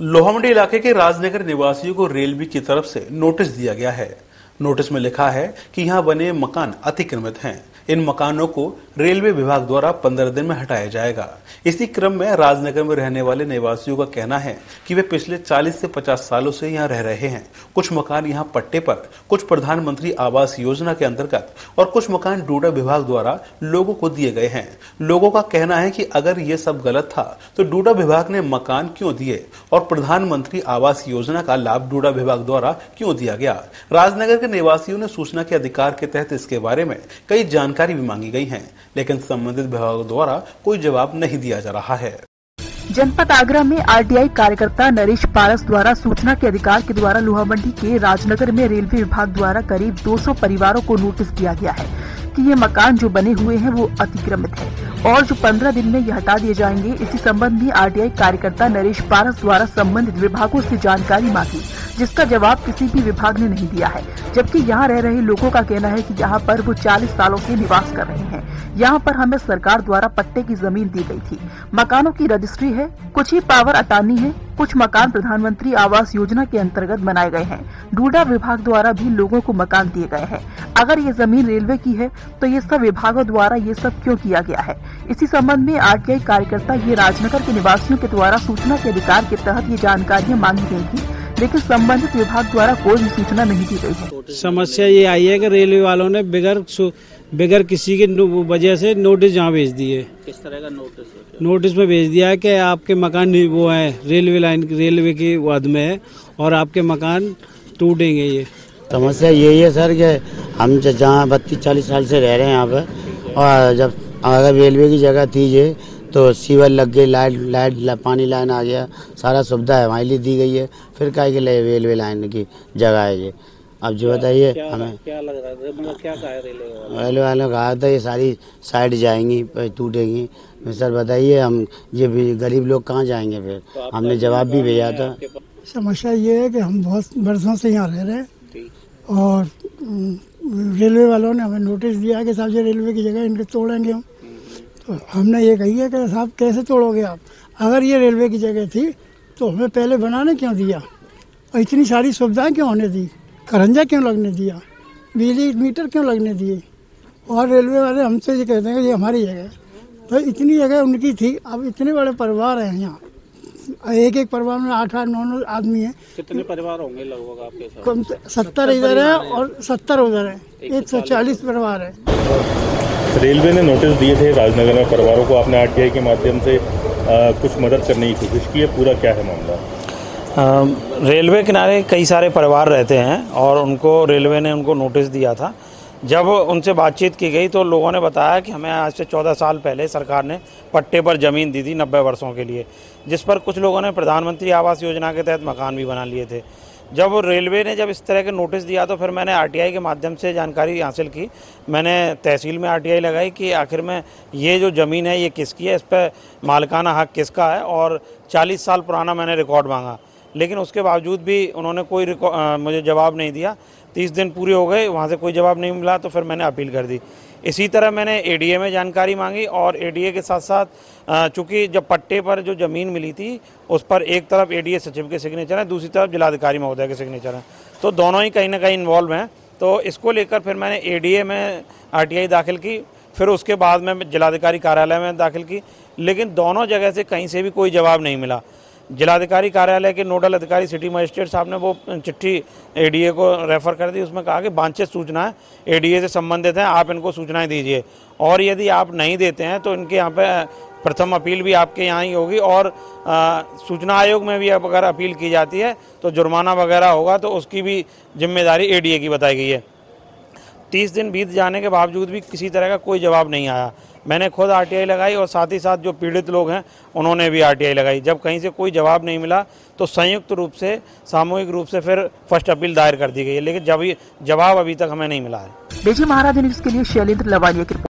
लोहामंडी इलाके के राजनगर निवासियों को रेलवे की तरफ से नोटिस दिया गया है। नोटिस में लिखा है कि यहां बने मकान अतिक्रमित हैं। इन मकानों को रेलवे विभाग द्वारा 15 दिन में हटाया जाएगा। इसी क्रम में राजनगर में रहने वाले निवासियों का कहना है कि वे पिछले 40 से 50 सालों से यहां रह रहे हैं। कुछ मकान यहां पट्टे पर, कुछ प्रधानमंत्री आवास योजना के अंतर्गत और कुछ मकान डूडा विभाग द्वारा लोगों को दिए गए हैं। लोगों का कहना है कि अगर ये सब गलत था तो डूडा विभाग ने मकान क्यों दिए और प्रधानमंत्री आवास योजना का लाभ डूडा विभाग द्वारा क्यों दिया गया। राजनगर के निवासियों ने सूचना के अधिकार के तहत इसके बारे में कई जानकारी भी मांगी गई है, लेकिन संबंधित विभाग द्वारा कोई जवाब नहीं दिया जा रहा है। जनपद आगरा में आरटीआई कार्यकर्ता नरेश पारस द्वारा सूचना के अधिकार के द्वारा लोहामंडी के राजनगर में रेलवे विभाग द्वारा करीब 200 परिवारों को नोटिस दिया गया है कि ये मकान जो बने हुए हैं वो अतिक्रमित है और जो 15 दिन में ये हटा दिए जाएंगे। इसी संबंध में आरटीआई कार्यकर्ता नरेश पारस द्वारा संबंधित विभागों से जानकारी मांगी, जिसका जवाब किसी भी विभाग ने नहीं दिया है। जबकि यहाँ रह रहे लोगों का कहना है कि यहाँ पर वो 40 सालों से निवास कर रहे हैं। यहाँ पर हमें सरकार द्वारा पट्टे की जमीन दी गई थी, मकानों की रजिस्ट्री है, कुछ ही पावर अटार्नी है, कुछ मकान प्रधानमंत्री आवास योजना के अंतर्गत बनाए गए हैं। डूडा विभाग द्वारा भी लोगों को मकान दिए गए हैं। अगर ये जमीन रेलवे की है तो ये सब विभागों द्वारा ये सब क्यों किया गया है। इसी संबंध में आरटीआई कार्यकर्ता ये राजनगर के निवासियों के द्वारा सूचना के अधिकार के तहत ये जानकारियाँ मांगी गई थी, लेकिन संबंधित विभाग द्वारा कोई भी सूचना नहीं दी गई है। समस्या ये आई है कि रेलवे वालों ने बगैर किसी के वजह से नोटिस यहाँ भेज दिए। किस तरह का नोटिस है? नोटिस में भेज दिया है कि आपके मकान वो है रेलवे के वाद में है और आपके मकान टूटेंगे। ये समस्या यही है सर कि हम जहाँ 32-40 साल से रह रहे हैं यहाँ पे, और जब अगर रेलवे की जगह थी ये तो सीवर लग गई, लाइट पानी लाइन आ गया, सारा सुविधा है वहाँ लिए दी गई है, फिर काहे के लिए रेलवे लाइन की जगह है ये। अब जो बताइए हमें क्या लग रहा है, मतलब क्या कहा है रेलवे वालों ने कहा था ये सारी साइड जाएंगी, टूटेंगी। सर बताइए हम ये भी गरीब लोग कहाँ जाएंगे फिर। तो हमने जवाब भी भेजा था। समस्या ये है कि हम बहुत वर्षों से यहाँ रह रहे हैं और रेलवे वालों ने हमें नोटिस दिया कि साहब ये रेलवे की जगह इनके तोड़ेंगे हम। तो हमने ये कही है कि साहब कैसे तोड़ोगे आप, अगर ये रेलवे की जगह थी तो हमें पहले बनाने क्यों दिया और इतनी सारी सुविधाएं क्यों होने दी, खरंजा क्यों लगने दिया, बिजली मीटर क्यों लगने दिए। और रेलवे वाले हमसे ये कहते हैं कि ये हमारी जगह है, तो इतनी जगह उनकी थी। अब इतने बड़े परिवार हैं यहाँ, एक परिवार में 8-9 आदमी हैं। कितने परिवार होंगे लगभग आपके साथ? कम से 70 इधर है और 70 उधर है, 140 परिवार है। रेलवे ने नोटिस दिए थे राजनगर में परिवारों को, आपने आरटीआई के माध्यम से कुछ मदद करने की कोशिश की है, पूरा क्या है मामला? रेलवे किनारे कई सारे परिवार रहते हैं और उनको रेलवे ने उनको नोटिस दिया था। जब उनसे बातचीत की गई तो लोगों ने बताया कि हमें आज से 14 साल पहले सरकार ने पट्टे पर ज़मीन दी थी 90 वर्षों के लिए, जिस पर कुछ लोगों ने प्रधानमंत्री आवास योजना के तहत मकान भी बना लिए थे। जब रेलवे ने इस तरह के नोटिस दिया तो फिर मैंने आरटीआई के माध्यम से जानकारी हासिल की। मैंने तहसील में आरटीआई लगाई कि आखिर में ये जो ज़मीन है ये किसकी है, इस पर मालिकाना हक किसका है, और 40 साल पुराना मैंने रिकॉर्ड मांगा, लेकिन उसके बावजूद भी उन्होंने कोई मुझे जवाब नहीं दिया। 30 दिन पूरे हो गए, वहाँ से कोई जवाब नहीं मिला, तो फिर मैंने अपील कर दी। इसी तरह मैंने एडीए में जानकारी मांगी और एडीए के साथ साथ चूँकि जब पट्टे पर जो ज़मीन मिली थी उस पर एक तरफ एडीए सचिव के सिग्नेचर हैं, दूसरी तरफ जिलाधिकारी महोदय के सिग्नेचर हैं, तो दोनों ही कहीं ना कहीं इन्वॉल्व हैं। तो इसको लेकर फिर मैंने एडीए में आरटीआई दाखिल की, फिर उसके बाद में जिलाधिकारी कार्यालय में दाखिल की, लेकिन दोनों जगह से कहीं से भी कोई जवाब नहीं मिला। जिलाधिकारी कार्यालय के नोडल अधिकारी सिटी मजिस्ट्रेट साहब ने वो चिट्ठी एडीए को रेफ़र कर दी। उसमें कहा कि वांछित सूचनाएं एडीए से संबंधित हैं, आप इनको सूचनाएं दीजिए, और यदि आप नहीं देते हैं तो इनके यहाँ पे प्रथम अपील भी आपके यहाँ ही होगी, और सूचना आयोग में भी अब अगर अपील की जाती है तो जुर्माना वगैरह होगा, तो उसकी भी जिम्मेदारी एडीए की बताई गई है। 30 दिन बीत जाने के बावजूद भी किसी तरह का कोई जवाब नहीं आया। मैंने खुद आरटीआई लगाई और साथ ही साथ जो पीड़ित लोग हैं उन्होंने भी आरटीआई लगाई। जब कहीं से कोई जवाब नहीं मिला तो संयुक्त रूप से सामूहिक रूप से फिर फर्स्ट अपील दायर कर दी गई है, लेकिन जवाब अभी तक हमें नहीं मिला है। महाराज न्यूज़ के लिए शैलेंद्र लवानिया की रिपोर्ट।